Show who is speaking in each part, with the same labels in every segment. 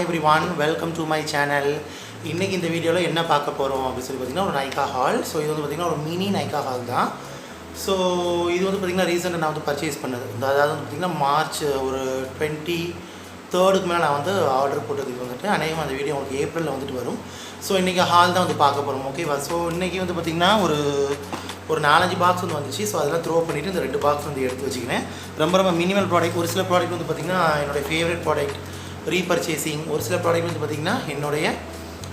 Speaker 1: everyone, welcome to my channel. இன்னைக்கு இந்த வீடியோவில் என்ன பார்க்க போகிறோம் அப்படின்னு சொல்லி பார்த்தீங்கன்னா ஒரு NYKAA ஹால். ஸோ இது வந்து பார்த்திங்கன்னா ஒரு மினி NYKAA ஹால் தான். ஸோ இது வந்து பார்த்திங்கன்னா ரீசெண்டாக நான் வந்து பர்ச்சேஸ் பண்ணது. அதாவது வந்து பார்த்திங்கன்னா மார்ச் ஒரு 23rd மேலே நான் வந்து ஆர்டர் போட்டதுக்கு வந்துட்டு அநேகமாக அந்த வீடியோ உங்களுக்கு ஏப்ரலில் வந்துட்டு வரும். ஸோ இன்றைக்கி ஹால் தான் வந்து பார்க்க போகிறோம், ஓகேவா? ஸோ இன்றைக்கி வந்து பார்த்திங்கன்னா ஒரு 4-5 பாக்ஸ் வந்து வந்துச்சு. ஸோ அதெல்லாம் த்ரோ பண்ணிவிட்டு இந்த 2 பாக்ஸ் வந்து எடுத்து வச்சுக்கினேன். ரொம்ப மினிமல் ப்ராடக்ட். ஒரு சில ப்ராடக்ட் வந்து பார்த்திங்கன்னா என்னுடைய ஃபேவரட் ப்ராடக்ட் ரீபர்ச்சேசிங், ஒரு சில ப்ராடக்ட் வந்து பார்த்திங்கன்னா என்னுடைய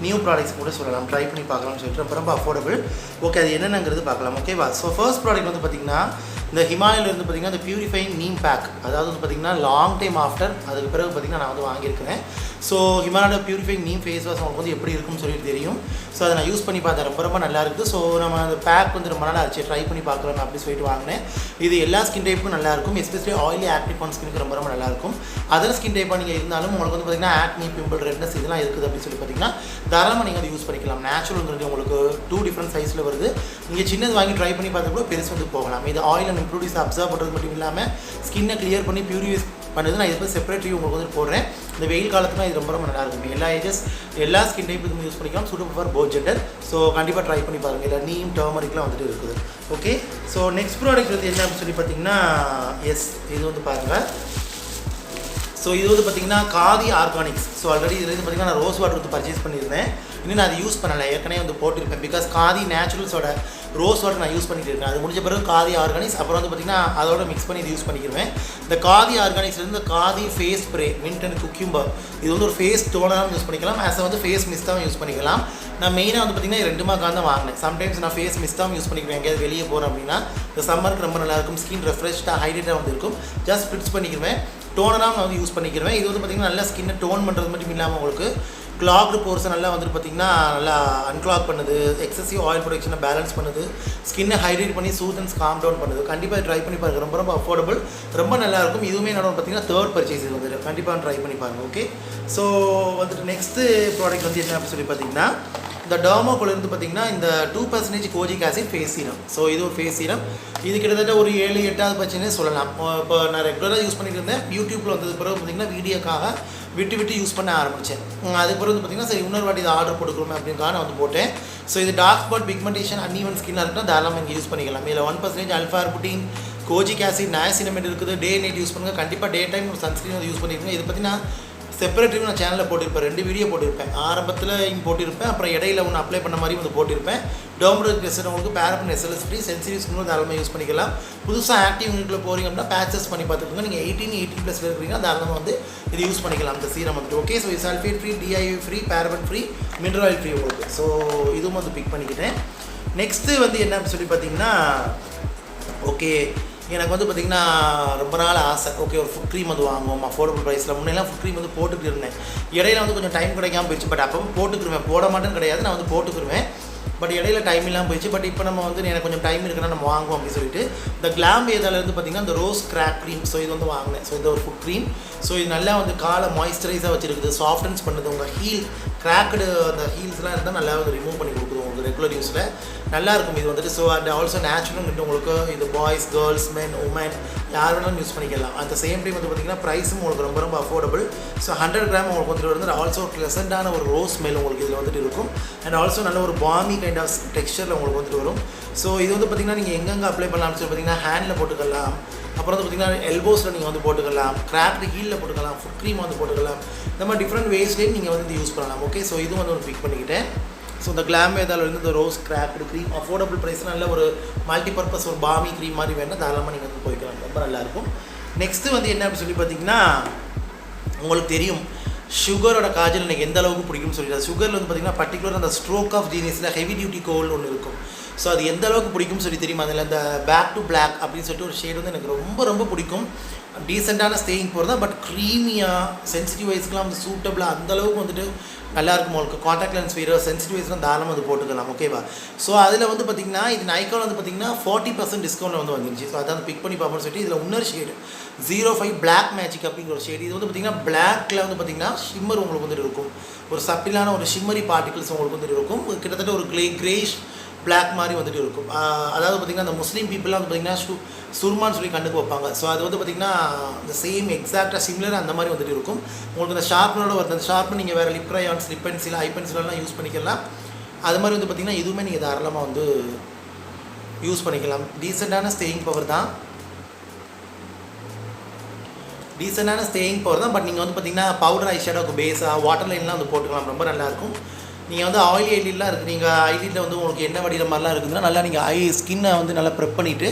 Speaker 1: நியூ ப்ராடக்ட்ஸ் கூட சொல்லலாம், ட்ரை பண்ணி பார்க்கலாம்னு சொல்லிட்டு ரொம்ப அஃபோர்டபுள். ஓகே, அது என்னென்னங்கிறது பார்க்கலாம், ஓகேவா? ஸோ ஃபர்ஸ்ட் ப்ராடக்ட் வந்து பார்த்திங்கன்னா இந்த ஹிமாலயிலேருந்து பார்த்திங்கன்னா இந்த பியூரிஃபைங் நீம் பேக், அதாவது வந்து பார்த்திங்கன்னா லாங் டைம் ஆஃப்டர் அதுக்கு பிறகு பார்த்திங்கன்னா நான் வந்து வாங்கியிருக்கிறேன். ஸோ ஹிமாலயோட பியூரிஃபைங் நீம் ஃபேஸ் வாஷ் உங்களுக்கு வந்து எப்படி இருக்குன்னு சொல்லிட்டு தெரியும். ஸோ அதை நான் யூஸ் பண்ணி பார்த்தேன், ரொம்ப நல்லா இருக்குது. ஸோ நம்ம அந்த பேக் வந்து ரொம்ப நாளாக ஆச்சு, ட்ரை பண்ணி பார்க்கலாம் அப்படின்னு சொல்லிட்டு வாங்கினேன். இது எல்லா ஸ்கின் டைப்புக்கும் நல்லாயிருக்கும், எஸ்பெஷலி ஆயிலி ஆக்டிவ் ஆன் ஸ்கினுக்கு ரொம்ப நல்லாயிருக்கும். அதர் ஸ்கின் டைப்பாக நீங்கள் இருந்தாலும் உங்களுக்கு வந்து பார்த்திங்கன்னா ஆக்னி, பிம்பிள், ரெட்னஸ் இதெல்லாம் இருக்குது அப்படின்னு சொல்லி பார்த்திங்கன்னா தாராளமாக நீங்கள் அதை யூஸ் பண்ணிக்கலாம். நேச்சுரல்ங்கிறது உங்களுக்கு 2 டிஃப்ரெண்ட் சைஸில் வருது. நீங்கள் சின்னது வாங்கி ட்ரை பண்ணி பார்த்தா கூட பெருசு வந்து போகலாம். இது ஆயில் அண்ட் இம்ப்ரூவ்ஸ் அப்சர்வ் பண்ணுறது மட்டும் இல்லாமல் ஸ்கின்னை கிளியர் பண்ணி பியூரிஃபை பண்ணுறது. நான் இது செப்பரேட் ரிவ்யூ உங்களுக்கு வந்து போடுறேன். இந்த வெயில் காலத்துக்கு இது ரொம்ப நல்லாயிருக்கும். எல்லா ஏஜஸ் எல்லா ஸ்கின் டைப் இதுவும் யூஸ் பண்ணிக்கலாம், suitable for both gender. So கண்டிப்பாக ட்ரை பண்ணி பாருங்கள். இல்லை நீம், டர்மரிக்லாம் வந்துட்டு இருக்குது. ஓகே, ஸோ நெக்ஸ்ட் ப்ராடக்ட் வந்து என்ன அப்படின்னு சொல்லி பார்த்தீங்கன்னா இது வந்து பாருங்கள். ஸோ இது வந்து பார்த்திங்கன்னா காதி ஆர்கானிக்ஸ். ஸோ ஆல்ரெடி இதில் வந்து பார்த்திங்கன்னா நான் ரோஸ் வாட்டர் வந்து பர்ச்சேஸ் பண்ணியிருந்தேன். இன்னும் நான் அதை யூஸ் பண்ணலை, ஏற்கனவே வந்து போட்டிருப்பேன். பிகாஸ் காதி நேச்சுரல்ஸோட ரோஸ் வாட்டர் நான் யூஸ் பண்ணிட்டு இருக்கேன். அது முடிஞ்ச பிறகு காதி ஆர்கானிக்ஸ் அப்புறம் வந்து பார்த்திங்கன்னா அதோட மிக்ஸ் பண்ணி இது யூஸ் பண்ணிக்கிறேன். இந்த காதி ஆர்கானிக்ஸ்லேருந்து Khadi face spray mint and cucumber, இது வந்து ஒரு ஃபேஸ் டோனராகவும் யூஸ் பண்ணிக்கலாம், ஆஸ் வந்து ஃபேஸ் மிஸ்ட்டாகவும் யூஸ் பண்ணிக்கலாம். நான் மெயினாக வந்து பார்த்திங்கன்னா 2 மாதம் தான் வாங்கினேன். சம்டைம்ஸ் நான் ஃபேஸ் மிஸ்ட்டாகவும் யூஸ் பண்ணிக்கிறேன், எங்கேயாவது வெளியே போகிறேன் அப்படின்னா. இந்த சம்மருக்கு ரொம்ப நல்லாயிருக்கும், ஸ்கின் ரெஃப்ரெஷ்டாக ஹைட்ரேட்டாக வந்து இருக்கும். ஜஸ்ட் ஸ்ப்ரிட்ஸ் பண்ணிக்கிறேன், டோனராக நான் வந்து யூஸ் பண்ணிக்கிறேன். இது வந்து பார்த்திங்கன்னா நல்லா ஸ்கின்னை டோன் பண்ணுறது மட்டும் இல்லாமல் உங்களுக்கு கிளாக்டு போர்ஸை நல்லா வந்துட்டு பார்த்திங்கன்னா நல்லா அன்கிளாக் பண்ணுது, எக்ஸசிவ் ஆயில் ப்ரொடக்ஷனை பேலன்ஸ் பண்ணுது, ஸ்கின்னை ஹைட்ரேட் பண்ணி சூத் அண்ட் காம் டவுன் பண்ணுது. கண்டிப்பாக ட்ரை பண்ணி பாருங்கள், ரொம்ப அஃபோர்டபுள், ரொம்ப நல்லாயிருக்கும். இதுவுமே என்னோட பார்த்திங்கன்னா 3rd பர்ச்சேஸ் இது வந்துட்டு கண்டிப்பாக ட்ரை பண்ணி பாருங்கள். ஓகே, ஸோ வந்துட்டு நெக்ஸ்ட்டு ப்ராடக்ட் வந்து என்ன அப்படின்னு சொல்லி பார்த்திங்கன்னா இந்த டர்மோக்குள்ளேருந்து பார்த்திங்கன்னா இந்த 2% kojic acid face serum. So இது ஒரு ஃபேஸ் சீரம். இது கிட்டத்தட்ட ஒரு 7-8வது பட்சம்னே சொல்லலாம். இப்போ நான் ரெகுலராக யூஸ் பண்ணிட்டு இருந்தேன். யூடியூப்பில் வந்தது பிறகு பார்த்திங்கன்னா வீடியோக்காக விட்டு யூஸ் பண்ண ஆரம்பித்தேன். அதுக்கப்புறம் வந்து பார்த்திங்கன்னா சரி இன்னொரு வாட்டி இதை ஆர்டர் போட்டுக்கணுமே அப்படின்னுக்காக நான் வந்து போட்டேன். ஸோ இது டார்க் ஸ்பாட், பிக்மெண்டேஷன், அன்இவன் ஸ்கின்னாக இருக்குன்னா தாராளமாக இங்கே யூஸ் பண்ணிக்கலாம். இதில் 1% அல்ஃபா புட்டின், கோஜிக் ஆசிட், நயாசினமேட் இருக்குது. டே நைட் யூஸ் பண்ணுங்கள். கண்டிப்பாக டே டைம் ஒரு சன்ஸ்க்ரீன் வந்து யூஸ் பண்ணியிருக்கேன். இது பார்த்திங்கன்னா செப்பரேட் ரிவ்யூ நான் சேனலில் போட்டிருப்பேன், 2 வீடியோ போட்டிருப்பேன். ஆரம்பத்தில் இங்கே போட்டிருப்பேன், அப்புறம் இடையில ஒன்று அப்ளை பண்ண மாதிரி வந்து போட்டிருப்பேன். டர்மரிக் டெஸ்ட் உங்களுக்கு paraben SLS free, sensitive skin தாராளமாக யூஸ் பண்ணிக்கலாம். புதுசாக ஆக்டிவ் யூனிட்டில் போகிறீங்க அப்படின்னா பேச்சஸ் பண்ணி பார்த்துக்கோங்க. நீங்கள் 18+ இருக்கிறீங்கன்னா தாராளமாக வந்து இது யூஸ் பண்ணிக்கலாம் இந்த சீரம் வந்துட்டு. ஓகே, ஸோ இது sulphate free, DIV free, paraben free, mineral oil free உங்களுக்கு. ஸோ இதுவும் வந்து பிக் பண்ணிக்கிட்டேன். நெக்ஸ்ட்டு வந்து என்ன சொல்லி பார்த்தீங்கன்னா ஓகே, எனக்கு வந்து பார்த்திங்கன்னா ரொம்ப நாள் ஆசை. ஓகே, ஒரு ஃபுட் க்ரீம் வந்து வாங்குவோம் அஃபோர்டபுள் ப்ரைஸில். முன்னெல்லாம் ஃபுட் க்ரீம் வந்து போட்டுக்கிட்டு இருந்தேன். இடையில வந்து கொஞ்சம் டைம் கிடைக்காம போயிடுச்சு. பட் அப்போ போட்டுக்கிருவேன், போட மாட்டேன்னு கிடையாது, நான் வந்து போட்டுக்கிருவேன். பட் இடையில டைம் இல்லாமல் போயிடுச்சு. பட் இப்போ நம்ம வந்து எனக்கு கொஞ்சம் டைம் இருக்குன்னா நம்ம வாங்குவோம் அப்படின்னு சொல்லிட்டு இந்த கிளாம் ஏதாலேருந்து பார்த்திங்கன்னா இந்த ரோஸ் கிராக் க்ரீம். ஸோ இது வந்து வாங்கினேன். ஸோ இது ஒரு ஃபுட் க்ரீம். ஸோ இது நல்லா வந்து காலை மாய்ஸ்சரைஸாக வச்சுருக்குது, சாஃப்டன்ஸ் பண்ணுது. உங்கள் ஹீல் கிராக்டு அந்த ஹீல்ஸ்லாம் இருந்தால் நல்லா வந்து ரிமூவ் பண்ணி கொடுக்குது உங்களுக்கு ரெகுலர் யூஸில். நல்லாயிருக்கும் இது வந்துட்டு. ஸோ அண்ட் ஆல்சோ நேச்சுரல் உங்களுக்கு இது பாய்ஸ், கேர்ள்ஸ், மென், உமன் யார் வேணாலும் யூஸ் பண்ணிக்கலாம். அட் த சேம் டைம் வந்து பார்த்திங்கன்னா ப்ரைஸும் உங்களுக்கு ரொம்ப அஃபோர்டபுள். ஸோ 100 கிராம் உங்களுக்கு வந்துட்டு வந்து ஆல்சோ ப்ளசண்டான ஒரு ரோஸ் ஸ்மெல் உங்களுக்கு இதில் வந்துட்டு இருக்கும். அண்ட் ஆல்சோ நல்ல ஒரு பாமி கைண்ட் ஆஃப் டெக்ஸ்சரில் உங்களுக்கு வந்துட்டு வரும். ஸோ இது வந்து பார்த்திங்கன்னா நீங்கள் எங்கெங்கே அப்ளை பண்ணலாம்னு சொல்லி பார்த்திங்கன்னா ஹேண்டில் போட்டுக்கலாம், அப்புறம் வந்து பார்த்திங்கன்னா எல்போஸில் நீங்கள் வந்து போட்டுக்கலாம், கிராக்டு ஹீலில் போட்டுக்கலாம், ஃபுட் க்ரீம் வந்து போட்டுக்கலாம். இந்த மாதிரி டிஃப்ரெண்ட் வேஸ்லேயும் நீங்கள் வந்து யூஸ் பண்ணலாம். ஓகே, ஸோ இதுவும் வந்து ஒரு பிக் பண்ணிக்கிட்டேன். ஸோ இந்த கிளாம் ஏதால வந்து இந்த ரோஸ் கிராக்டு க்ரீம் அஃபோர்டபுள் ப்ரைஸ், நல்ல ஒரு மல்டிபர்பஸ் ஒரு பாமி க்ரீம் மாதிரி வேணால் தாராளமாக நீங்கள் வந்து போய்க்கலாம், ரொம்ப நல்லாயிருக்கும். நெக்ஸ்ட்டு வந்து என்ன அப்படின்னு சொல்லி பார்த்திங்கன்னா உங்களுக்கு தெரியும் சுகரோட காஜல் எனக்கு எந்த அளவுக்கு பிடிக்கும்னு சொல்லிட்டு. சுகரில் வந்து பார்த்திங்கன்னா பர்டிகுலர் அந்த ஸ்ட்ரோக் ஆஃப் ஜீனியஸில் ஹெவி டியூட்டி கோல் ஒன்று இருக்கும். ஸோ அது எந்த அளவுக்கு பிடிக்கும்னு சொல்லி தெரியுமா? அதில் அந்த பேக் டு பிளாக் அப்படின்னு சொல்லிட்டு ஒரு ஷேட் வந்து எனக்கு ரொம்ப பிடிக்கும். டீசெண்டான ஸ்டேயிங் போகிறதா, பட் க்ரீமியாக சென்சிட்டிவ் வைஸ்க்கெலாம் வந்து சூட்டபிளாக அந்தளவுக்கு வந்துட்டு நல்லாயிருக்கும். உங்களுக்கு காண்டாக்ட் லென்ஸ் வேறு சென்சிட்டிவ் வைஸ்லாம் தாராளமாக வந்து போட்டுக்கலாம். ஓகேவா? ஸோ அதில் வந்து பார்த்திங்கன்னா இது NYKAA வந்து பார்த்திங்கன்னா 40% டிஸ்கவுண்ட்டில் வந்து வந்துருச்சு. ஸோ அதான் பிக் பண்ணி பார்ப்போம்னு சொல்லிட்டு இதில் இன்னொரு ஷேடு 05 பிளாக் மேஜிக் அப்படிங்கிற ஒரு ஷேடு. இது வந்து பார்த்திங்கன்னா பிளாக்கில் வந்து பார்த்திங்கன்னா ஷிம்மர் உங்களுக்கு வந்துட்டு இருக்கும். ஒரு சப்பிலான ஒரு ஷிம்மரி பார்ட்டிகல்ஸ் உங்களுக்கு வந்துட்டு இருக்கும். கிட்டத்தட்ட ஒரு கிரேஷ் பிளாக் மாதிரி வந்துட்டு இருக்கும். அதாவது பார்த்திங்கன்னா அந்த முஸ்லீம் பீப்புளெலாம் வந்து பார்த்திங்கன்னா சுர்மான்னு சொல்லி கண்ணுக்கு வைப்பாங்க. ஸோ அது வந்து பார்த்திங்கன்னா இந்த சேம் எக்ஸாக்டாக சிமிலராக அந்த மாதிரி வந்துட்டு இருக்கும். உங்களுக்கு அந்த ஷார்ப்னரோட வருது. அந்த ஷார்ப்னு நீங்கள் வேறு லிப் க்ரையான்ஸ், லிப் பென்சில், ஐ பென்சிலெலாம் யூஸ் பண்ணிக்கலாம். அது மாதிரி வந்து பார்த்திங்கன்னா இதுவுமே நீங்கள் தாராளமாக வந்து யூஸ் பண்ணிக்கலாம். டீசெண்டான ஸ்டேயிங் பவர் தான், பட் நீங்கள் வந்து பார்த்திங்கன்னா பவுடர் ஐ ஷேடோக்கு பேஸாக வாட்டர் லைன்லாம் வந்து போட்டுக்கலாம். ரொம்ப நல்லாயிருக்கும். நீங்கள் வந்து ஆயிலி ஐலிட்லாம் இருக்குது, நீங்கள் ஐலிட்டில் வந்து உங்களுக்கு என்ன வடிகிற மாதிரிலாம் இருக்குதுன்னா நல்லா நீங்கள் ஸ்கின்னை வந்து நல்லா ப்ரெப் பண்ணிவிட்டு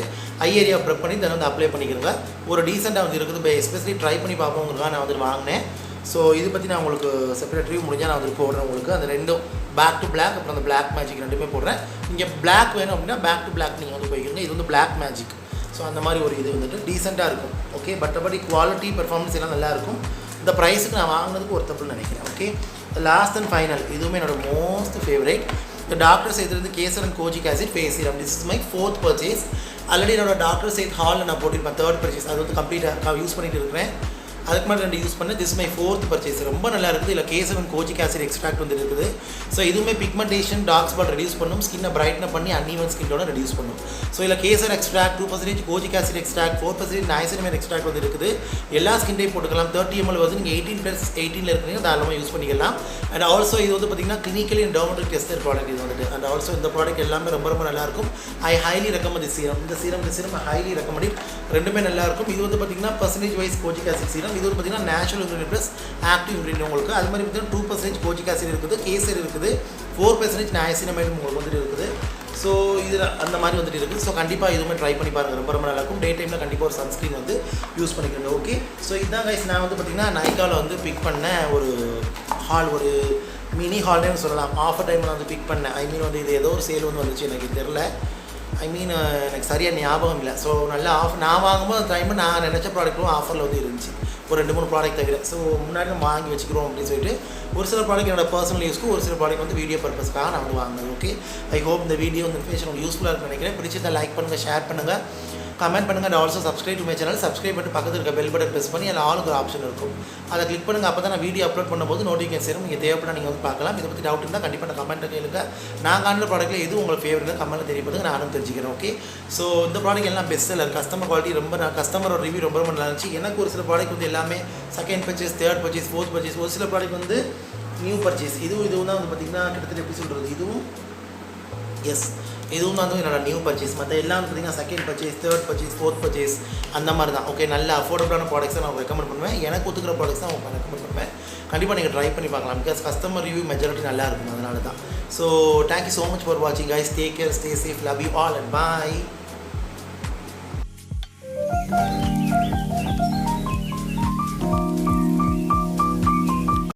Speaker 1: ஐ ஏரியா ப்ரெப் பண்ணி தென் வந்து அப்ளை பண்ணிக்கிறங்க. ஒரு டீசெண்டாக வந்து இருக்குது. எஸ்பெஷலி ட்ரை பண்ணி பார்ப்போங்கிறதுக்காக நான் வந்து வாங்கினேன். ஸோ இது பற்றி நான் உங்களுக்கு செப்பரேட் ரிவ்யூ முடிஞ்சால் நான் வந்து போடுறேன் உங்களுக்கு. அந்த ரெண்டும் பேக் டு பிளாக், அப்புறம் அந்த பிளாக் மேஜிக் ரெண்டுமே போடுறேன். நீங்கள் பிளாக் வேணும் அப்படின்னா பேக் டு பிளாக் நீங்கள் வந்து போய்க்கிறீங்க. இது வந்து பிளாக் மேஜிக். ஸோ அந்த மாதிரி ஒரு இது வந்துட்டு டீசெண்டாக இருக்கும். ஓகே, பட் குவாலிட்டி பெர்ஃபார்மன்ஸ் எல்லாம் நல்லாயிருக்கும். இந்த ப்ரைஸுக்கு நான் வாங்கினதுக்கு ஒரு தப்புன்னு நினைக்கிறேன். ஓகே, லாஸ்ட் அண்ட் ஃபைனல் இதுவுமே என்னோடய மோஸ்ட் ஃபேவரேட். இந்த doctor Sethu kesar and kojic acid face serum. This is my 4th purchase. Already என்னோட டாக்டர் செய்து ஹாலில் நான் போட்டிருப்பேன் 3rd பர்ச்சேஸ். அது வந்து கம்ப்ளீட்டாக யூஸ் பண்ணிட்டு இருக்கிறேன். அதுக்கு மாதிரி 2 யூஸ் பண்ணேன். This my 4th purchase. ரொம்ப நல்லா இருக்குது. இதில் kesar and kojic acid extract வந்து இருக்குது. ஸோ இதுவுமே பிக்மெண்டேஷன், டார்க் ஸ்பாட் ரெடியூஸ் பண்ணும், ஸ்கின்னை பிரைட்ன பண்ணி அன்ஈவன் ஸ்கின்னோட ரெடியூஸ் பண்ணும். ஸோ இதில் kesar extract 2%, kojic acid extract 4%, niacinamide extract வந்து இருக்குது. எல்லா ஸ்கின் டைப் போட்டுக்கலாம். 30 ml வந்து நீங்கள் 18+18 இருக்கிறீங்க, தாராளமாக யூஸ் பண்ணிக்கலாம். அண்ட் ஆல்சோ இது வந்து பார்த்திங்கன்னா கிளினிக்கலி அண்ட் டெர்மோட்டிக் டெஸ்டட் ப்ராடக்ட் இது வந்துட்டு. அண்ட் ஆல்சோ இந்த ப்ராடக்ட் எல்லாமே ரொம்ப ரொம்ப நல்லாயிருக்கும். I highly recommend serum. இந்த சீரம் ஹைலி ரெக்கமெண்ட். ரெண்டுமே நல்லாயிருக்கும். இது வந்து பார்த்திங்கன்னா percentage wise kojic acid serum. இது வந்து பார்த்திங்கன்னா natural ingredient plus active ingredient உங்களுக்கு. அது மாதிரி பார்த்தீங்கன்னா 2% கோஜிக் ஆசிட் இருக்குது, கேசர் இருக்குது, 4% நைசினமைட் உங்களுக்கு வந்துட்டு இருக்குது. ஸோ இதில் அந்த மாதிரி வந்துட்டு இருக்குது. ஸோ கண்டிப்பாக இதுவுமே ட்ரை பண்ணி பாருங்கள். ரொம்ப ரொம்ப நல்லாயிருக்கும். டே டைமில் கண்டிப்பாக ஒரு சன்ஸ்க்ரீன் வந்து யூஸ் பண்ணிக்கிறேன். ஓகே, ஸோ இதுதான் கைஸ் நான் வந்து பார்த்திங்கன்னா நைக்காவில் வந்து பிக் பண்ண ஒரு ஹால், ஒரு மினி ஹால்னு சொல்லலாம். ஆஃபர் டைமில் வந்து பிக் பண்ணேன். ஐ மீன் வந்து இது ஏதோ ஒரு சேல் வந்து வந்துச்சு, எனக்கு தெரில. எனக்கு சரியாக ஞாபகம் இல்லை. ஸோ நல்லா நான் வாங்கும்போது அந்த டைமில் நான் நினச்ச ப்ராடக்ட்டும் ஆஃபரில் வந்து இருந்துச்சு, ஒரு 2-3 ப்ராடக்ட் தவிர. ஸோ முன்னாடி நம்ம வாங்கி வச்சுக்கிறோம் அப்படின்னு சொல்லிட்டு ஒரு சில ப்ராடக்ட் என்னோட பர்சனல் யூஸ்க்கு, ஒரு சில ப்ராடக்ட் வந்து வீடியோ பர்பஸ்க்காக நான் வந்து வாங்கினேன். ஓகே, ஐ ஹோப் இந்த வீடியோ வந்து இன்ஃபர்மேஷன் உங்களுக்கு யூஸ்ஃபுல்லாக இருக்குன்னு நினைக்கிறேன். பிடிச்சதை லைக் பண்ணுங்கள், ஷேர் பண்ணுங்கள், கமெண்ட் பண்ணுங்கள். And also subscribe to my channel. Subscribe பண்ணி பக்கத்தில் இருக்க பெல் பட்டன் ப்ரெஸ் பண்ணி அதில் ஆளுக்கு ஒரு ஆப்ஷன் இருக்கும், அதை கிளிக் பண்ணுங்கள். அப்போ தான் நான் வீடியோ அப்லோட் பண்ணும்போது நோட்டிஃபிகேஷன் நீங்கள் தேவைப்பட நீங்கள் வந்து பார்க்கலாம். இதை பற்றி டவுட் இருந்தால் கண்டிப்பாக நான் கமெண்ட்டை கேளுங்க. நான் காணுற ப்ராடக்ட்டில் எது உங்களுக்கு ஃபேவரட் கமெண்ட்டில் தெரியப்படுது, நானும் தெரிஞ்சுக்கிறேன். ஓகே, ஸோ இந்த ப்ராடக்ட் எல்லாம் பெஸ்ட் செல்லர். கஸ்டமர் குவாலிட்டி ரொம்ப, கஸ்டமரோட ரிவ்யூ ரொம்ப ரொம்ப நல்லா இருந்துச்சு. எனக்கு ஒரு சில ப்ராடக்ட் வந்து எல்லாமே 2nd purchase, 3rd purchase, 4th purchase. ஒரு சில ப்ராடக்ட் வந்து நியூ பர்ச்சேஸ். இதுவும் தான் வந்து பார்த்திங்கன்னா கிட்டத்தட்ட எப்படி சொல்கிறது, இதுவும் தான் வந்து என்னோட நியூ பர்ச்சேஸ். மற்ற எல்லாம் பார்த்திங்கன்னா 2nd purchase, 3rd purchase, 4th purchase அந்த மாதிரி தான். ஓகே, நல்ல அஃபோர்டபுளான ப்ராடக்ட்ஸை நான் ரெக்கமெண்ட் பண்ணுவேன். எனக்கு ஒத்துக்கிற ப்ராடக்ட்ஸ் தான் அவங்க ரெக்கமெண்ட் பண்ணுவேன். கண்டிப்பாக நீங்கள் ட்ரை பண்ணி பார்க்கலாம். பிகாஸ் கஸ்டமர் ரிவ்யூ மெஜாரிட்டி நல்லா இருக்கும், அதனால தான். So thank you so much for வாட்சிங் guys. Take care, stay safe, love you all and bye.